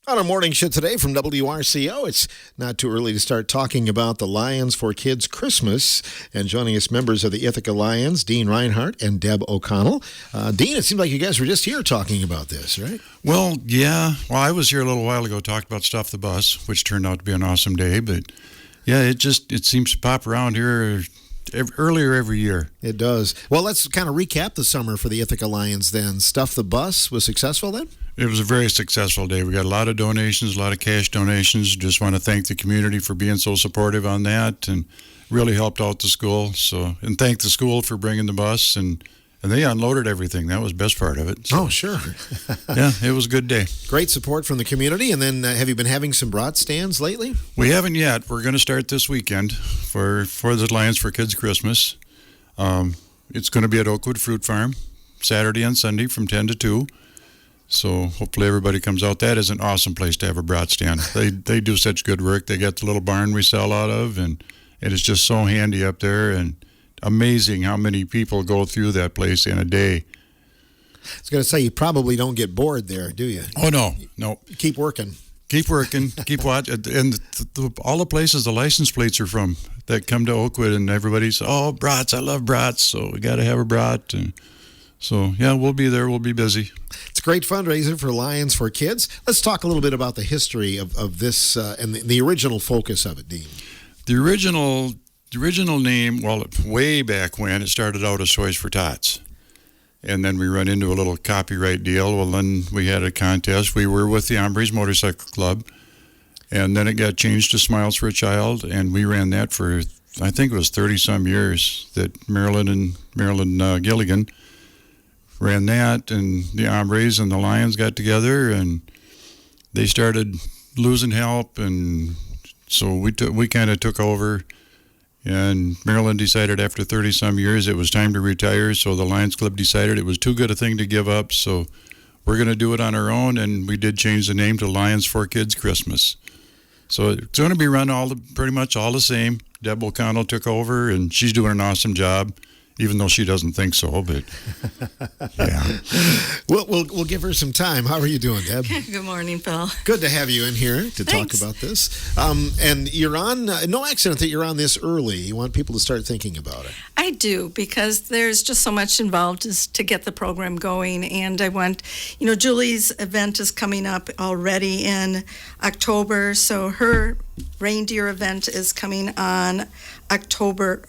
On our morning show today from WRCO, it's not too early to start talking about the Lions for Kids Christmas. And joining us, members of the Ithaca Lions, Dean Reinhardt and Deb O'Connell. Dean, it seemed like you guys were just here talking about this, right? Well, yeah. Well, I was here a little while ago, talked about Stuff the Bus, which turned out to be an awesome day. But yeah, it seems to pop around here earlier every year. It does. Well, let's kind of recap the summer for the Ithaca Lions then. Stuff the Bus was successful then? It was a very successful day. We got a lot of donations, a lot of cash donations. Just want to thank the community for being so supportive on that and really helped out the school. And thank the school for bringing the bus and they unloaded everything. That was the best part of it. So, sure. Yeah, it was a good day. Great support from the community. And then have you been having some brat stands lately? We haven't yet. We're going to start this weekend for the Lions for Kids Christmas. It's going to be at Oakwood Fruit Farm, Saturday and Sunday from 10 to 2. So hopefully everybody comes out. That is an awesome place to have a brat stand. They do such good work. They got the little barn we sell out of, and it's just so handy up there, and amazing how many people go through that place in a day. I was going to say, you probably don't get bored there, do you? Oh, no. Keep working. Keep working, keep watching. And all the places the license plates are from that come to Oakwood, and everybody's, oh, brats, I love brats, so we got to have a brat. And so, yeah, we'll be there. We'll be busy. It's a great fundraiser for Lions for Kids. Let's talk a little bit about the history of this and the original focus of it, Dean. The original name, well, way back when, it started out as Toys for Tots. And then we run into a little copyright deal. Well, then we had a contest. We were with the Hombres Motorcycle Club. And then it got changed to Smiles for a Child. And we ran that for, I think it was 30-some years, that Marilyn Gilligan ran that, and the Hombres and the Lions got together, and they started losing help, and so we kind of took over, and Marilyn decided after 30-some years it was time to retire, so the Lions Club decided it was too good a thing to give up, so we're going to do it on our own, and we did change the name to Lions for Kids Christmas. So it's going to be run pretty much all the same. Deb O'Connell took over, and she's doing an awesome job. Even though she doesn't think so, but yeah. We'll give her some time. How are you doing, Deb? Good morning, Phil. Good to have you in here to talk about this. And you're on, no accident that you're on this early. You want people to start thinking about it. I do, because there's just so much involved to get the program going. And I want, Julie's event is coming up already in October. So her reindeer event is coming on November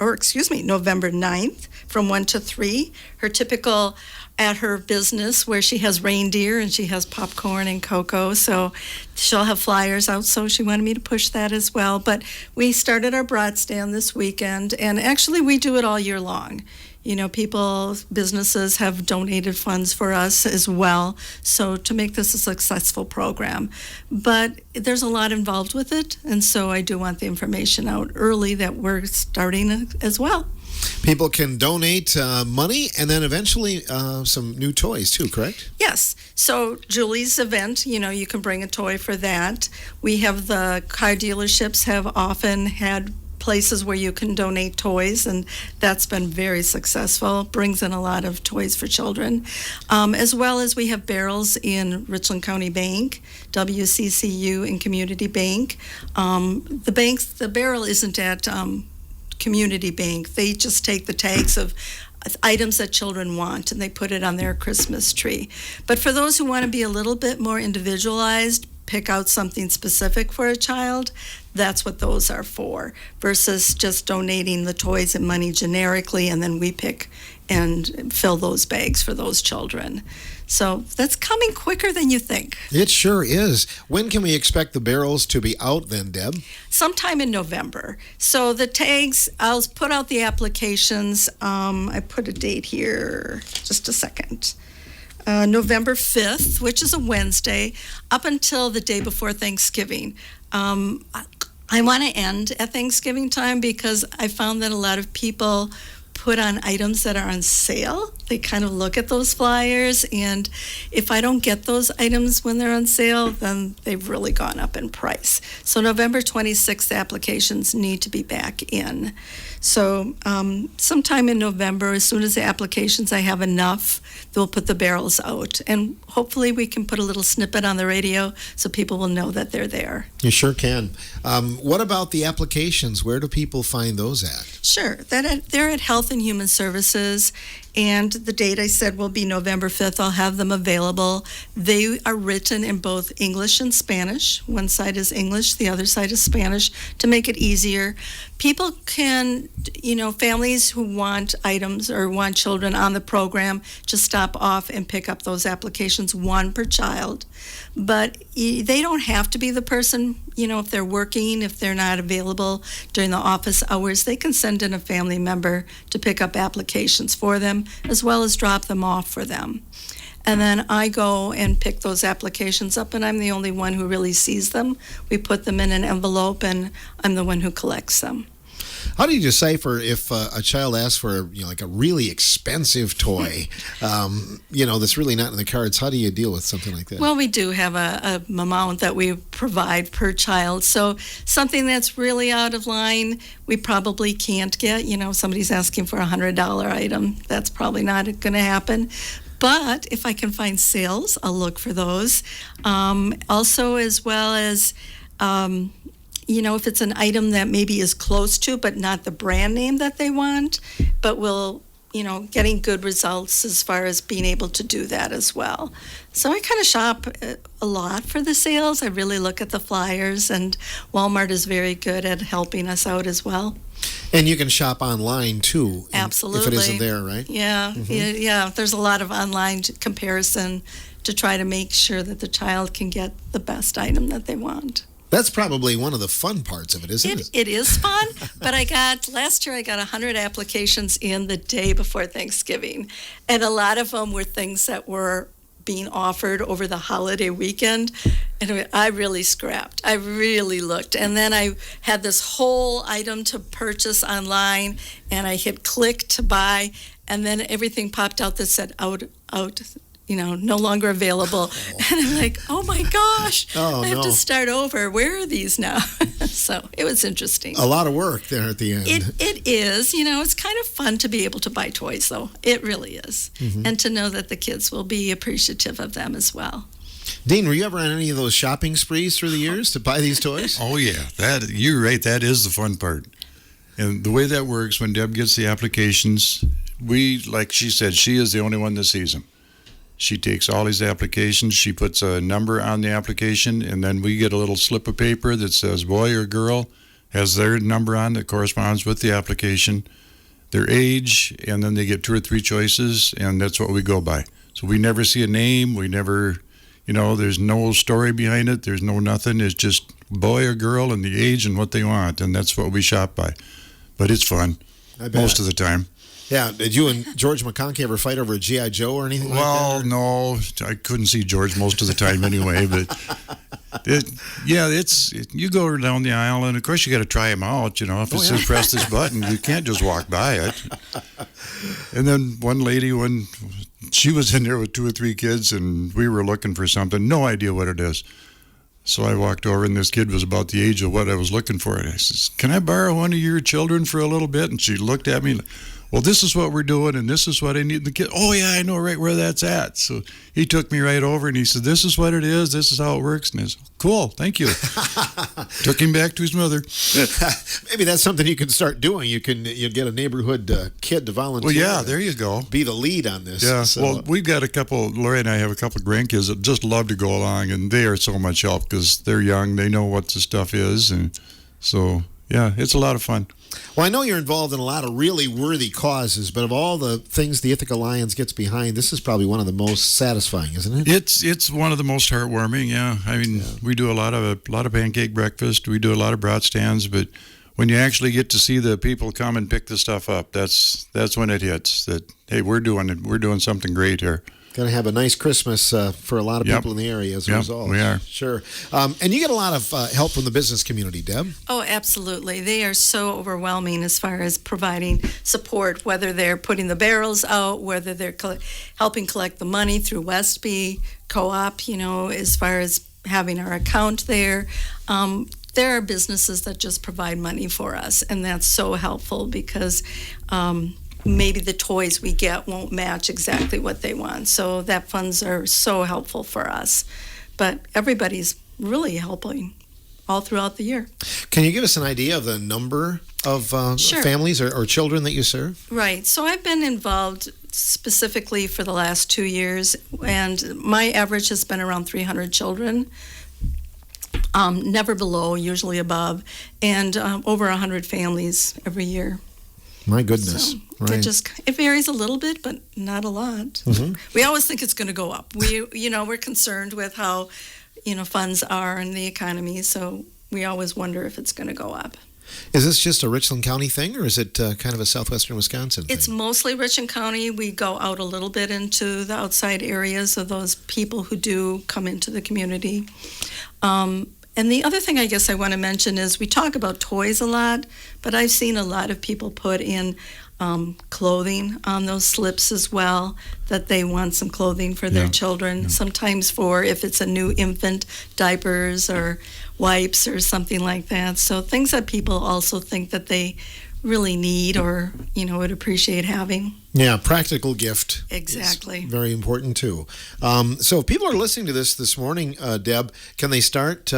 9th from 1 to 3. Her typical at her business where she has reindeer and she has popcorn and cocoa. So she'll have flyers out. So she wanted me to push that as well. But we started our brat stand this weekend, and actually we do it all year long. Businesses have donated funds for us as well, so to make this a successful program. But there's a lot involved with it, and so I do want the information out early that we're starting as well. People can donate money and then eventually some new toys too, correct? Yes. So Julie's event, you can bring a toy for that. We have the car dealerships have often had places where you can donate toys, and that's been very successful. Brings in a lot of toys for children, as well as we have barrels in Richland County Bank, WCCU, and Community Bank. The barrel isn't at Community Bank. They just take the tags of items that children want and they put it on their Christmas tree. But for those who want to be a little bit more individualized, pick out something specific for a child, that's what those are for, versus just donating the toys and money generically, and then we pick and fill those bags for those children. So that's coming quicker than you think. It sure is. When can we expect the barrels to be out then, Deb? Sometime in November. So the tags, I'll put out the applications. I put a date here, just a second. November 5th, which is a Wednesday, up until the day before Thanksgiving. I want to end at Thanksgiving time because I found that a lot of people put on items that are on sale. They kind of look at those flyers, and if I don't get those items when they're on sale, then they've really gone up in price. So November 26th applications need to be back in. So sometime in November, as soon as the applications, I have enough, they'll put the barrels out. And hopefully we can put a little snippet on the radio so people will know that they're there. You sure can. What about the applications? Where do people find those at? Sure. They're at Health and Human Services, and the date I said will be November 5th. I'll have them available. They are written in both English and Spanish. One side is English, the other side is Spanish, to make it easier. People can, families who want items or want children on the program, just stop off and pick up those applications, one per child. But they don't have to be the person, if they're working, if they're not available during the office hours, they can send in a family member to pick up applications for them, as well as drop them off for them. And then I go and pick those applications up, and I'm the only one who really sees them. We put them in an envelope, and I'm the one who collects them. How do you decipher if a child asks for, like a really expensive toy, that's really not in the cards? How do you deal with something like that? Well, we do have a amount that we provide per child. So something that's really out of line, we probably can't get. Somebody's asking for a $100 item. That's probably not going to happen. But if I can find sales, I'll look for those. Also, as well as... if it's an item that maybe is close to, but not the brand name that they want, but will, getting good results as far as being able to do that as well. So I kind of shop a lot for the sales. I really look at the flyers, and Walmart is very good at helping us out as well. And you can shop online too. Absolutely. If it isn't there, right? Yeah, yeah. There's a lot of online comparison to try to make sure that the child can get the best item that they want. That's probably one of the fun parts of it, isn't it? It is fun, but last year I got 100 applications in the day before Thanksgiving, and a lot of them were things that were being offered over the holiday weekend, and I really scrapped. I really looked, and then I had this whole item to purchase online, and I hit click to buy, and then everything popped out that said out, no longer available. And I'm like, oh my gosh, I have to start over. Where are these now? So it was interesting. A lot of work there at the end. It is. It's kind of fun to be able to buy toys, though. It really is. Mm-hmm. And to know that the kids will be appreciative of them as well. Dean, were you ever on any of those shopping sprees through the years to buy these toys? Oh, yeah. You're right. That is the fun part. And the way that works, when Deb gets the applications, like she said, she is the only one that sees them. She takes all these applications, she puts a number on the application, and then we get a little slip of paper that says boy or girl, has their number on that corresponds with the application, their age, and then they get 2 or 3 choices, and that's what we go by. So we never see a name, we never, there's no story behind it, there's no nothing, it's just boy or girl and the age and what they want, and that's what we shop by. But it's fun, most of the time. Yeah, did you and George McConkie ever fight over a G.I. Joe or anything like that? Well, no, I couldn't see George most of the time anyway, but you go down the aisle, and of course you got to try them out, if it says press this button, you can't just walk by it. And then one lady, when she was in there with 2 or 3 kids, and we were looking for something, no idea what it is. So I walked over, and this kid was about the age of what I was looking for. And I says, can I borrow one of your children for a little bit? And she looked at me, well, this is what we're doing, and this is what I need. The kid, oh, yeah, I know right where that's at. So he took me right over, and he said, this is what it is. This is how it works. And I said, cool, thank you. Took him back to his mother. Maybe that's something you can start doing. You get a neighborhood kid to volunteer. Well, yeah, there you go. Be the lead on this. Yeah, so. Well, we've got Lori and I have a couple of grandkids that just love to go along, and they are so much help because they're young. They know what the stuff is, and so, yeah, it's a lot of fun. Well, I know you're involved in a lot of really worthy causes, but of all the things the Ithaca Lions gets behind, this is probably one of the most satisfying, isn't it? It's one of the most heartwarming. Yeah, I mean, we do a lot of pancake breakfast. We do a lot of brat stands, but when you actually get to see the people come and pick the stuff up, that's when it hits. That hey, we're doing something great here. Going to have a nice Christmas for a lot of people in the area as a result. We are. Sure. And you get a lot of help from the business community, Deb. Oh, absolutely. They are so overwhelming as far as providing support, whether they're putting the barrels out, whether they're helping collect the money through Westby Co-op, as far as having our account there. There are businesses that just provide money for us, and that's so helpful because maybe the toys we get won't match exactly what they want. So that funds are so helpful for us. But everybody's really helping all throughout the year. Can you give us an idea of the number of Sure. families or children that you serve? Right. So I've been involved specifically for the last 2 years, and my average has been around 300 children. Never below, usually above, and over 100 families every year. My goodness. So Right. it varies a little bit, but not a lot. We always think it's going to go up. We're concerned with how, funds are in the economy, so we always wonder if it's going to go up. Is this just a Richland County thing, or is it kind of a southwestern Wisconsin thing? It's mostly Richland County. We go out a little bit into the outside areas of those people who do come into the community. And the other thing I guess I want to mention is we talk about toys a lot, but I've seen a lot of people put in clothing on those slips as well, that they want some clothing for their children. Sometimes for if it's a new infant, diapers or wipes or something like that. So things that people also think that they really need or, would appreciate having. Yeah, practical gift. Exactly. Is very important too. So if people are listening to this morning, Deb, can they start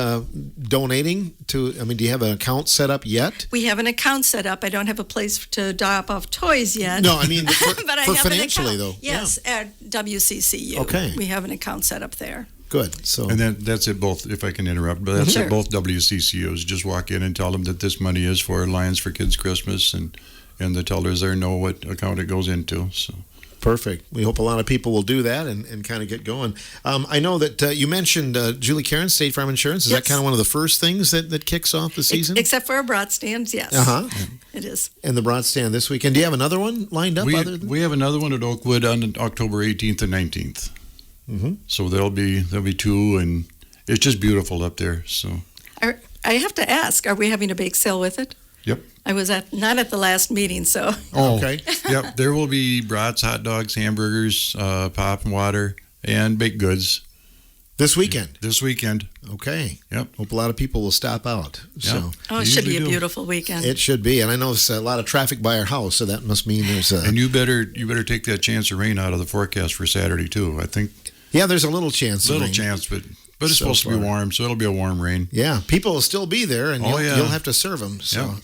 donating to, do you have an account set up yet? We have an account set up. I don't have a place to drop off toys yet. No, I mean for, but I for have financially an account. though. Yes, at WCCU. Okay. We have an account set up there. Good. So And that's at both, if I can interrupt, but that's Sure. at both WCCUs. Just walk in and tell them that this money is for Lions for Kids Christmas, and the tellers there know what account it goes into. So perfect. We hope a lot of people will do that and kind of get going. I know that you mentioned Julie Karen, State Farm Insurance. Is that Yes. kind of one of the first things that kicks off the season? Except for our brat stands, yes. Uh-huh. It is. And the broad stand this weekend. Do you have another one lined up? we have another one at Oakwood on October 18th and 19th. So there'll be two, and it's just beautiful up there. So I have to ask, are we having a bake sale with it? Yep. I was not at the last meeting, so. Oh, okay. Yep. There will be brats, hot dogs, hamburgers, pop and water, and baked goods This weekend. this weekend. Okay. Yep. Hope a lot of people will stop out. So Oh, it They should be a usually do. beautiful weekend. it should be. And I know there's a lot of traffic by our house, so that must mean there's a. And you better take that chance of rain out of the forecast for Saturday too. I think Yeah, there's a little chance. of little rain. chance, but it's So supposed to be far. warm, so it'll be a warm rain. Yeah, people will still be there, and Oh, yeah. you'll have to serve them. So,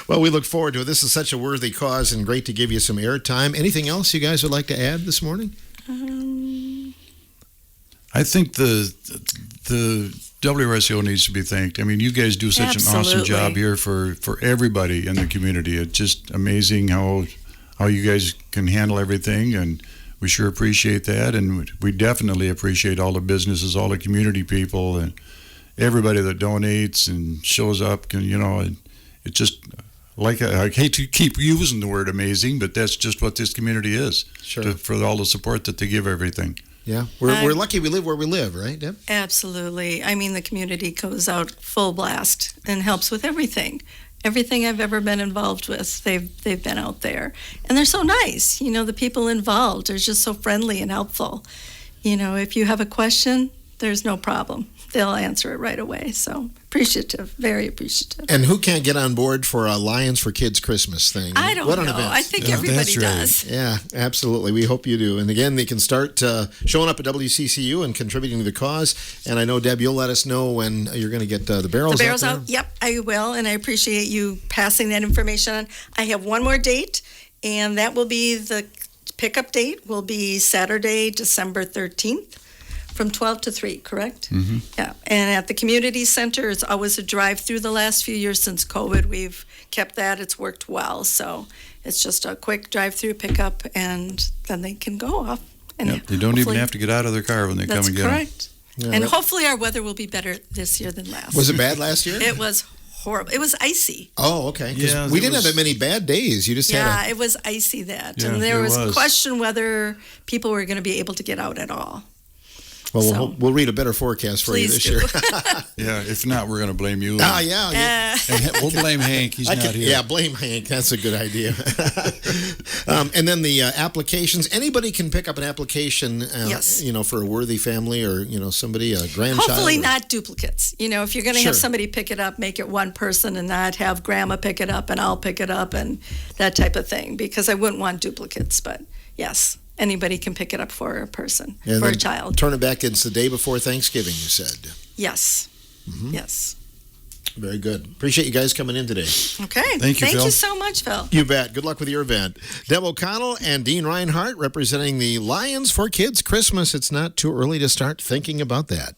well, we look forward to it. This is such a worthy cause, and great to give you some airtime. Anything else you guys would like to add this morning? I think the WRCO needs to be thanked. I mean, you guys do such an awesome Absolutely. job here for everybody in the community. It's just amazing how you guys can handle everything, and we sure appreciate that. And we definitely appreciate all the businesses, all the community people, and everybody that donates and shows up. And it's just like I hate to keep using the word amazing, but that's just what this community is. Sure. For all the support that they give everything. Yeah, we're lucky we live where we live, right, Deb? Absolutely. I mean, the community goes out full blast and helps with everything. Everything I've ever been involved with, they've been out there. And they're so nice. The people involved are just so friendly and helpful. If you have a question, there's no problem. They'll answer it right away. So appreciative, very appreciative. And who can't get on board for a Lions for Kids Christmas thing? I don't What an know. event. I think Yeah, everybody that's right. does. Yeah, absolutely. We hope you do. And again, they can start showing up at WCCU and contributing to the cause. And I know, Deb, you'll let us know when you're going to get the barrels The barrels out out? there. Yep, I will, and I appreciate you passing that information on. I have one more date, and that will be the pickup date will be Saturday, December 13th from 12 to 3, correct? Mm-hmm. Yeah, and at the community center, it's always a drive-through. The last few years since COVID, we've kept that. It's worked well, so it's just a quick drive-through pickup, and then they can go off. And Yep, they don't even hopefully- have to get out of their car when they come That's and get them. correct. Yeah, And that- hopefully our weather will be better this year than last. Was it bad last year? It was horrible. It was icy. Oh, okay. 'Cause Yeah, we there didn't have was- that many bad days. You just Yeah, had it was icy that. Yeah, and there it was was. question whether people were going to be able to get out at all. So- we'll read a better forecast for you Please this do. year. Yeah, if not, we're going to blame you. yeah. And we'll blame Hank. He's not here. Yeah, blame Hank. That's a good idea. And then the applications. Anybody can pick up an application, Yes. for a worthy family or, somebody, a grandchild. Hopefully or- not duplicates. If you're going to Sure. have somebody pick it up, make it one person and not have grandma pick it up and I'll pick it up and that type of thing, because I wouldn't want duplicates. But yes, anybody can pick it up for a person, And for a then child. Turn it back. It's the day before Thanksgiving, you said. Yes. Mm-hmm. Yes. Very good. Appreciate you guys coming in today. Okay. Thank you, Phil. Thank you so much, Phil. You bet. Good luck with your event. Deb O'Connell and Dean Reinhardt representing the Lions for Kids Christmas. It's not too early to start thinking about that.